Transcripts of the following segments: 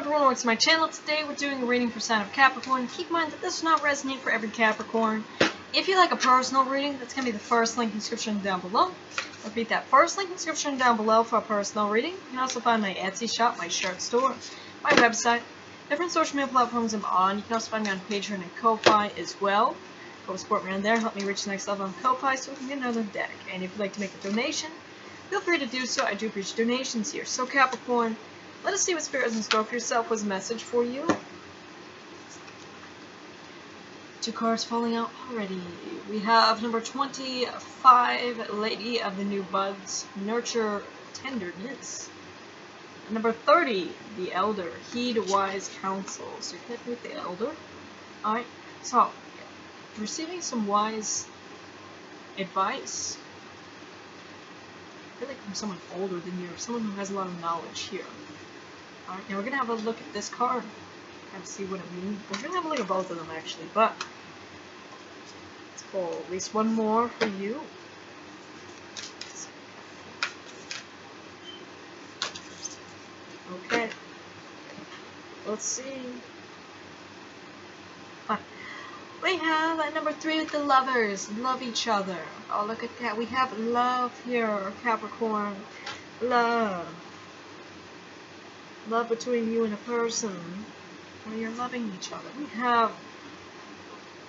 everyone, welcome to my channel. Today we're doing a reading for sign of Capricorn. Keep in mind that this does not resonate for every Capricorn. If you like a personal reading, that's going to be the first link in the description down below. Repeat that, first link in the description down below for a personal reading. You can also find my Etsy shop, my shirt store, my website, different social media platforms I'm on. You can also find me on Patreon and Ko-Fi as well. Go support me on there, help me reach the next level on Ko-Fi so we can get another deck. And if you'd like to make a donation, feel free to do so. I do appreciate donations here. So Capricorn, let us see what Spirit has in store for yourself. Was a message for you. 2 cards falling out already. We have number 25, Lady of the New Buds, Nurture Tenderness. And number 30, the Elder, Heed Wise Counsel. So you're connected with the Elder. Alright, so receiving some wise advice. I feel like from someone older than you, or someone who has a lot of knowledge here. Alright, now we're going to have a look at this card and see what it means. We're going to have a look at both of them actually, but let's pull at least one more for you. Okay, let's see. We have at number 3 with the Lovers, love each other. Oh, look at that. We have love here, Capricorn. Love. Love between you and a person, where you're loving each other. We have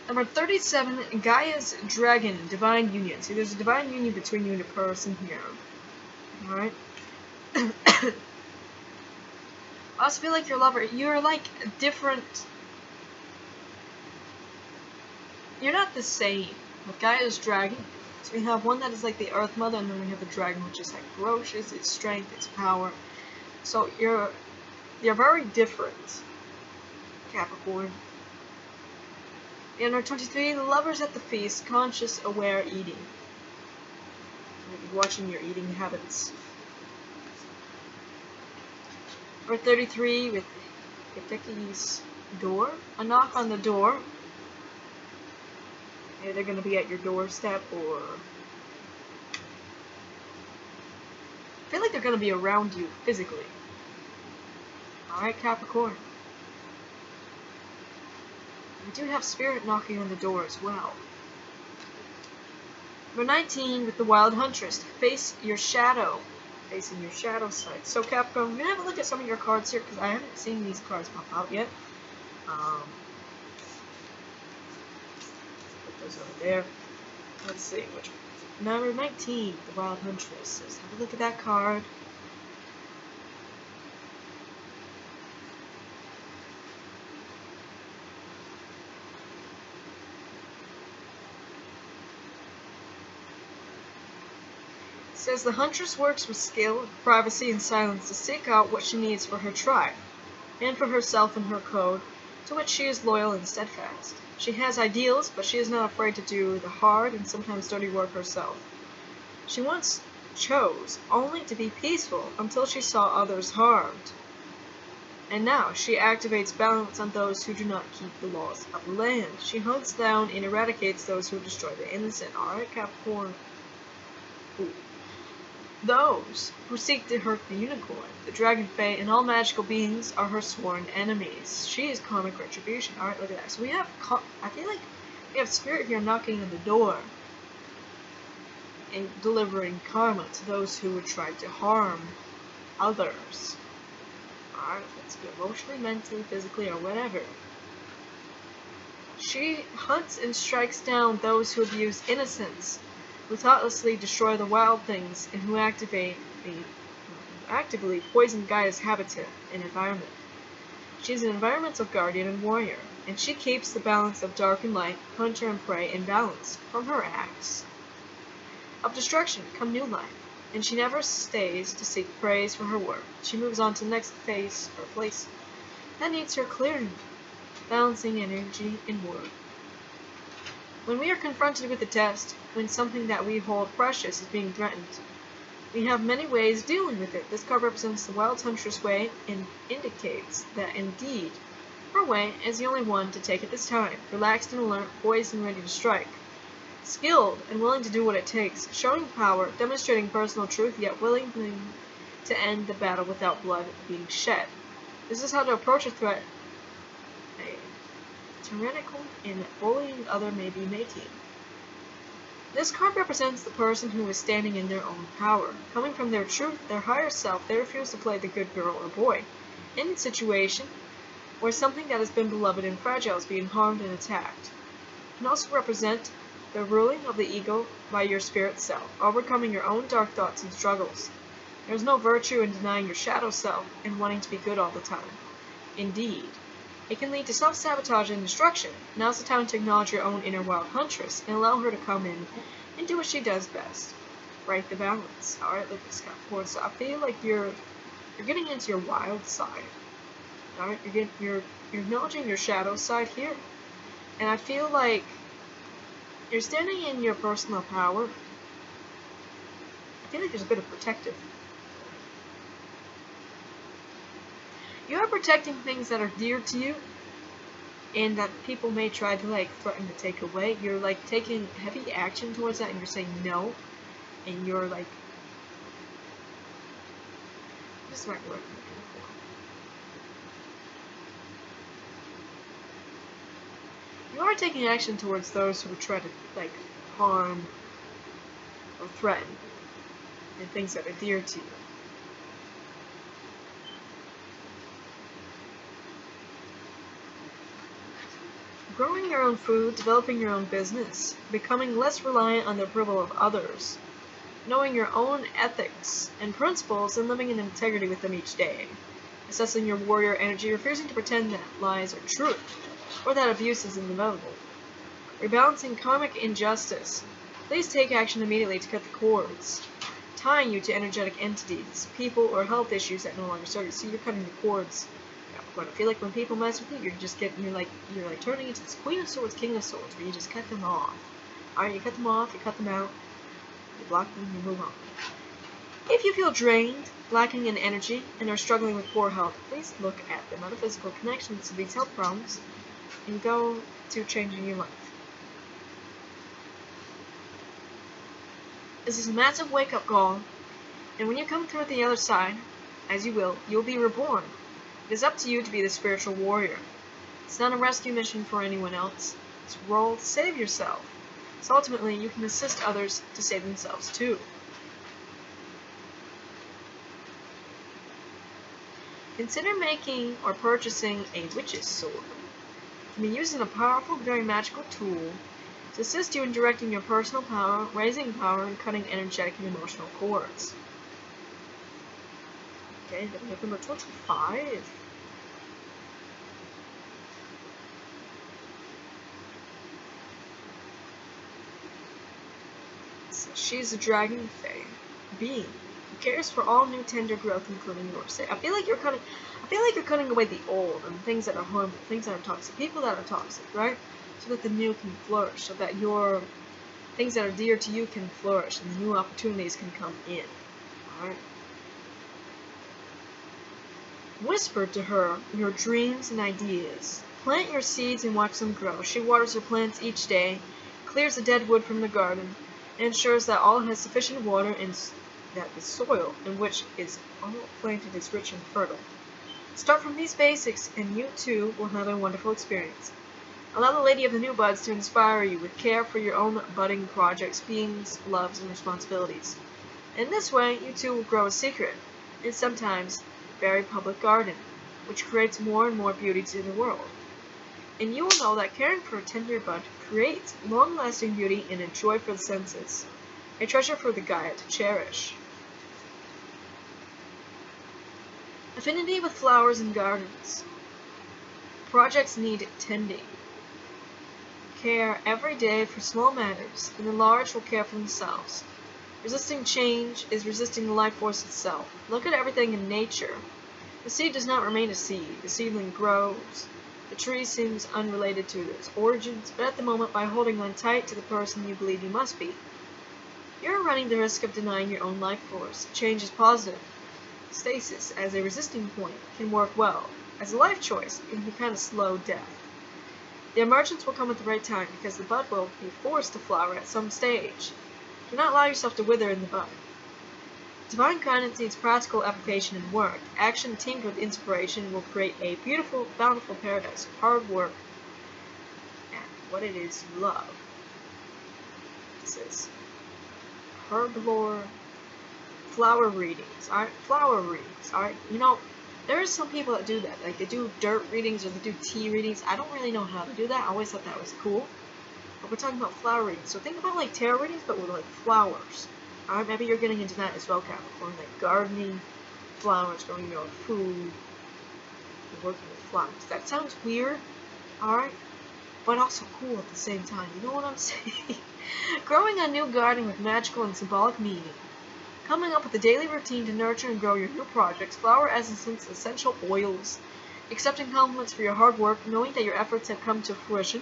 number 37, Gaia's Dragon, Divine Union. See, there's a divine union between you and a person here. Alright? I also feel like your lover, you're like different. You're not the same. With Gaia's Dragon, so we have one that is like the Earth Mother, and then we have the Dragon, which is like ferocious, its strength, its power. So you're very different, Capricorn. And number 23, the Lovers at the Feast, Conscious, Aware Eating. Maybe watching your eating habits. Number 33, with Hideki's Door, a knock on the door. Maybe they're going to be at your doorstep, or I feel like they're going to be around you physically. Alright, Capricorn. We do have Spirit knocking on the door as well. Number 19, with the Wild Huntress, face your shadow. Facing your shadow side. So Capricorn, we're going to have a look at some of your cards here, because I haven't seen these cards pop out yet. Put those over there. Let's see, which one? Number 19, the Wild Huntress. Let's have a look at that card. It says the Huntress works with skill, privacy, and silence to seek out what she needs for her tribe, and for herself and her code, to which she is loyal and steadfast. She has ideals, but she is not afraid to do the hard and sometimes dirty work herself. She once chose only to be peaceful until she saw others harmed. And now she activates balance on those who do not keep the laws of the land. She hunts down and eradicates those who destroy the innocent. Alright, Capricorn. Ooh. Those who seek to hurt the unicorn, the dragon fae, and all magical beings are her sworn enemies. She is karmic retribution. Alright, look at that. So we have, I feel like we have Spirit here knocking on the door and delivering karma to those who would try to harm others. Alright, let's be emotionally, mentally, physically, or whatever. She hunts and strikes down those who abuse innocence, who thoughtlessly destroy the wild things, and who actively poison Gaia's habitat and environment. She is an environmental guardian and warrior, and she keeps the balance of dark and light, hunter and prey in balance. From her acts of destruction come new life, and she never stays to seek praise for her work. She moves on to the next phase or place that needs her clearing, balancing energy and work. When we are confronted with a test, when something that we hold precious is being threatened, we have many ways of dealing with it. This card represents the Wild Huntress way and indicates that indeed her way is the only one to take at this time, relaxed and alert, poised and ready to strike. Skilled and willing to do what it takes, showing power, demonstrating personal truth, yet willing to end the battle without blood being shed. This is how to approach a threat. A tyrannical and bullying other may be making. This card represents the person who is standing in their own power. Coming from their truth, their higher self, they refuse to play the good girl or boy. In a situation where something that has been beloved and fragile is being harmed and attacked. It can also represent the ruling of the ego by your spirit self, overcoming your own dark thoughts and struggles. There is no virtue in denying your shadow self and wanting to be good all the time. Indeed, it can lead to self-sabotage and destruction. Now's the time to acknowledge your own inner wild huntress and allow her to come in and do what she does best. Right the balance. Alright, look at this Capricorn. So I feel like you're getting into your wild side. Alright, you're acknowledging your shadow side here. And I feel like you're standing in your personal power. I feel like there's a bit of protective. You are protecting things that are dear to you and that people may try to threaten to take away. You're taking heavy action towards that and you're saying no. And you're this is the right word I'm looking for. You are taking action towards those who would try to harm or threaten and things that are dear to you. Growing your own food, developing your own business, becoming less reliant on the approval of others, knowing your own ethics and principles and living in integrity with them each day, assessing your warrior energy, refusing to pretend that lies are truth, or that abuse is inevitable, rebalancing karmic injustice. Please take action immediately to cut the cords, tying you to energetic entities, people, or health issues that no longer serve you. See, you're cutting the cords. But I feel like when people mess with you, you're turning into this Queen of Swords, King of Swords, where you just cut them off. Alright, you cut them off, you cut them out, you block them, you move on. If you feel drained, lacking in energy, and are struggling with poor health, please look at the metaphysical connections to these health problems and go to changing your life. This is a massive wake-up call, and when you come through the other side, as you will, you'll be reborn. It is up to you to be the spiritual warrior. It's not a rescue mission for anyone else. It's a role to save yourself. So ultimately, you can assist others to save themselves too. Consider making or purchasing a witch's sword. It can be used as a powerful, very magical tool to assist you in directing your personal power, raising power, and cutting energetic and emotional cords. Okay, then we have number 25. So she's a dragon fae being who cares for all new tender growth, including yours. I feel like you're cutting away the old and things that are harmful, things that are toxic, people that are toxic, right? So that the new can flourish, so that your things that are dear to you can flourish and the new opportunities can come in. Alright? Whisper to her your dreams and ideas. Plant your seeds and watch them grow. She waters her plants each day, clears the dead wood from the garden, and ensures that all has sufficient water and that the soil in which is all planted is rich and fertile. Start from these basics and you too will have a wonderful experience. Allow the Lady of the New Buds to inspire you with care for your own budding projects, beings, loves, and responsibilities. In this way, you too will grow a secret, and sometimes very public garden, which creates more and more beauty to the world. And you will know that caring for a tender bud creates long-lasting beauty and a joy for the senses, a treasure for the Gaia to cherish. Affinity with flowers and gardens. Projects need tending. Care every day for small matters, and the large will care for themselves. Resisting change is resisting the life force itself. Look at everything in nature. The seed does not remain a seed. The seedling grows. The tree seems unrelated to its origins, but at the moment, by holding on tight to the person you believe you must be, you're running the risk of denying your own life force. Change is positive. Stasis, as a resisting point, can work well. As a life choice, it can be kind of slow death. The emergence will come at the right time because the bud will be forced to flower at some stage. Do not allow yourself to wither in the bud. Divine guidance needs practical application and work. Action teamed with inspiration will create a beautiful, bountiful paradise of hard work and what it is you love. It says herbivore flower readings. Alright, flower readings. Alright, you know, there are some people that do that. Like, they do dirt readings or they do tea readings. I don't really know how to do that. I always thought that was cool. But we're talking about flower readings. So think about like tarot readings, but with like flowers. Alright, maybe you're getting into that as well, Capricorn. Like gardening, flowers, growing your own food, and working with flowers. That sounds weird, alright? But also cool at the same time. You know what I'm saying? Growing a new garden with magical and symbolic meaning. Coming up with a daily routine to nurture and grow your new projects, flower essences, essential oils. Accepting compliments for your hard work, knowing that your efforts have come to fruition,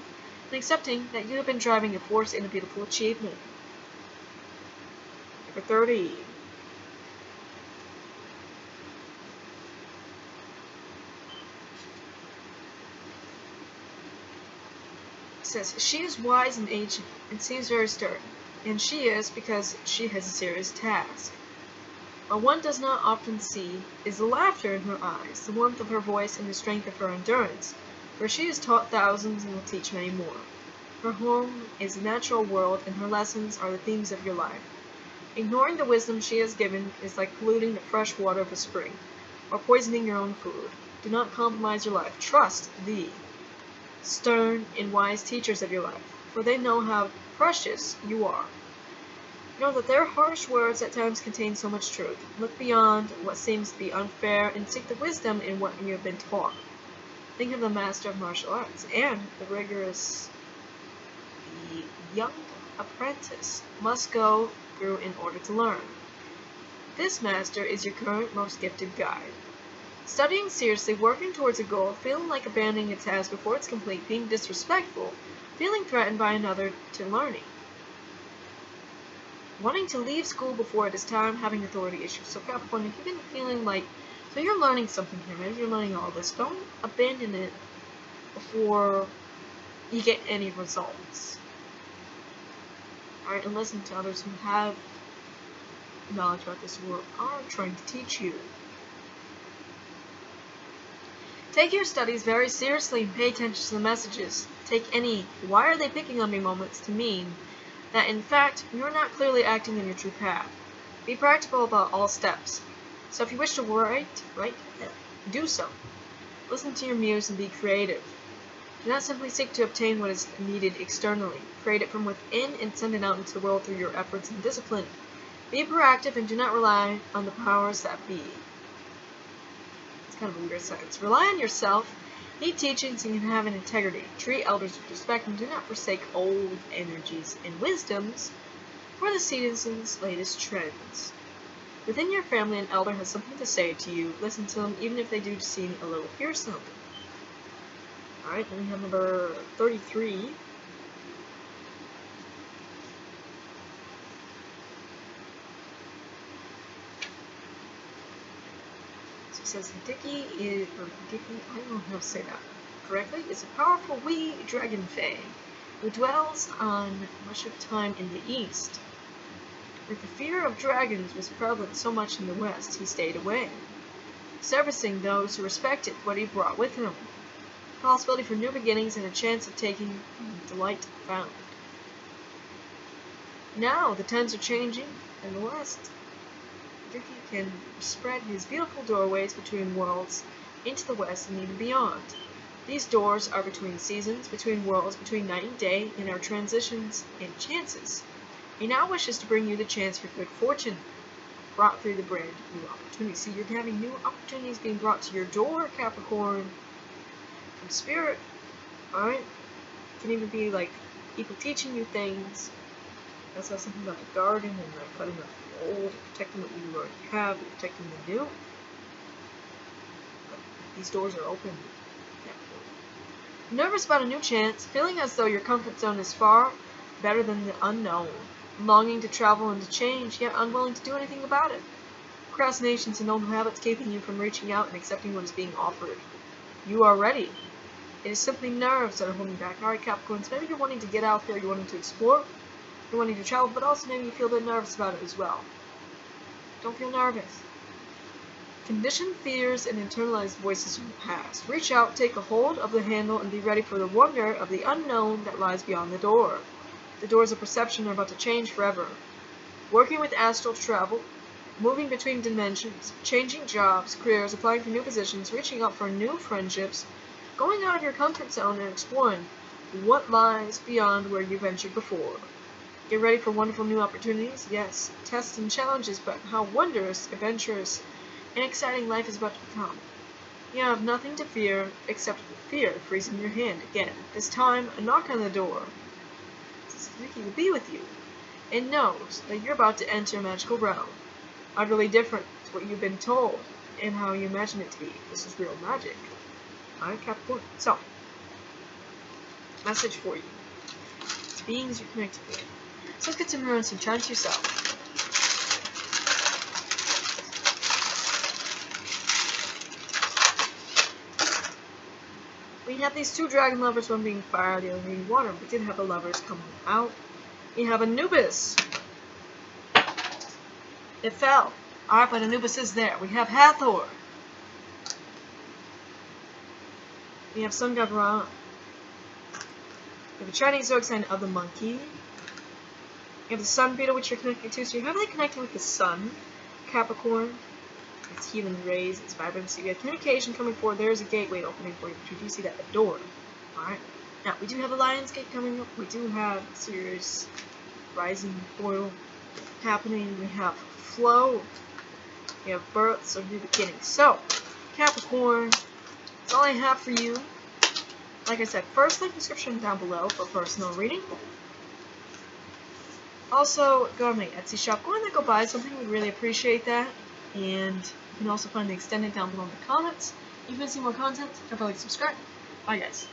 and accepting that you have been driving a force in a beautiful achievement. Number 30. It says, she is wise and ancient, and seems very stern, and she is because she has a serious task. What one does not often see is the laughter in her eyes, the warmth of her voice, and the strength of her endurance, for she has taught thousands and will teach many more. Her home is a natural world, and her lessons are the themes of your life. Ignoring the wisdom she has given is like polluting the fresh water of a spring, or poisoning your own food. Do not compromise your life. Trust the stern and wise teachers of your life, for they know how precious you are. Know that their harsh words at times contain so much truth. Look beyond what seems to be unfair and seek the wisdom in what you have been taught. Think of the master of martial arts and the young apprentice must go through in order to learn. This master is your current most gifted guide. Studying seriously, working towards a goal, feeling like abandoning a task before it's complete, being disrespectful, feeling threatened by another to learning. Wanting to leave school before it is time, having authority issues. So Capricorn, if you've been feeling like, so you're learning something here, maybe you're learning all this, don't abandon it before you get any results. Alright, and listen to others who have knowledge about this or are trying to teach you. Take your studies very seriously and pay attention to the messages. Take any "why are they picking on me" moments to mean that in fact you're not clearly acting in your true path. Be practical about all steps. So if you wish to write, do so. Listen to your muse and be creative. Do not simply seek to obtain what is needed externally. Create it from within and send it out into the world through your efforts and discipline. Be proactive and do not rely on the powers that be. It's kind of a weird sentence. Rely on yourself. Heed teachings and you have an integrity. Treat elders with respect and do not forsake old energies and wisdoms for the season's latest trends. Within your family, an elder has something to say to you. Listen to them, even if they do seem a little fearsome. Alright, then we have number 33. So it says Hideki is, I don't know how to say that correctly, is a powerful wee dragon fae who dwells on much of time in the east. Where the fear of dragons was prevalent so much in the west, he stayed away, servicing those who respected what he brought with him. Possibility for new beginnings and a chance of taking delight found. Now the times are changing in the west. He can spread his beautiful doorways between worlds into the west and even beyond. These doors are between seasons, between worlds, between night and day, and are transitions and chances. He now wishes to bring you the chance for good fortune, brought through the brand new opportunities. See, you're having new opportunities being brought to your door, Capricorn, from Spirit. Alright? It can even be like people teaching you things. That's how something about the garden and like cutting up the old, protecting what you already have, and protecting the new. But these doors are open. Nervous about a new chance, feeling as though your comfort zone is far better than the unknown. Longing to travel and to change, yet unwilling to do anything about it. Procrastinations and old habits keeping you from reaching out and accepting what is being offered. You are ready. It is simply nerves that are holding you back. Alright, Capricorns, maybe you're wanting to get out there, you're wanting to explore, you're wanting to travel, but also maybe you feel a bit nervous about it as well. Don't feel nervous. Conditioned fears and internalized voices from the past. Reach out, take a hold of the handle, and be ready for the wonder of the unknown that lies beyond the door. The doors of perception are about to change forever. Working with astral travel, moving between dimensions, changing jobs, careers, applying for new positions, reaching out for new friendships, going out of your comfort zone and exploring what lies beyond where you ventured before. Get ready for wonderful new opportunities, yes, tests and challenges, but how wondrous, adventurous, and exciting life is about to become. You have nothing to fear except fear freezing your hand again. This time, a knock on the door. He will be with you, and knows that you're about to enter a magical realm. Utterly different to what you've been told and how you imagine it to be. This is real magic. Alright, Capricorn. So, message for you. It's beings you're connected with. So let's get some runes and chant yourself. We have these two dragon lovers, one being fire, the other being water. We did have the lovers coming out. We have Anubis. It fell. Alright, but Anubis is there. We have Hathor. We have Sun God Ra. We have a Chinese zodiac sign of the monkey. You have the sun beetle, which you're connected to, so you're heavily connected with the sun, Capricorn, its healing rays, its vibrancy. We have communication coming forward. There is a gateway opening for you, but you do see that the door. Alright. Now, we do have a Lion's Gate coming up. We do have serious rising boil happening. We have flow. We have births of new beginnings. So, Capricorn, that's all I have for you. Like I said, first link description down below for personal reading. Also, go to my Etsy shop. Go in there, go buy something. We'd really appreciate that. And you can also find the extended down below in the comments. If you want to see more content, don't forget to subscribe. Bye, guys.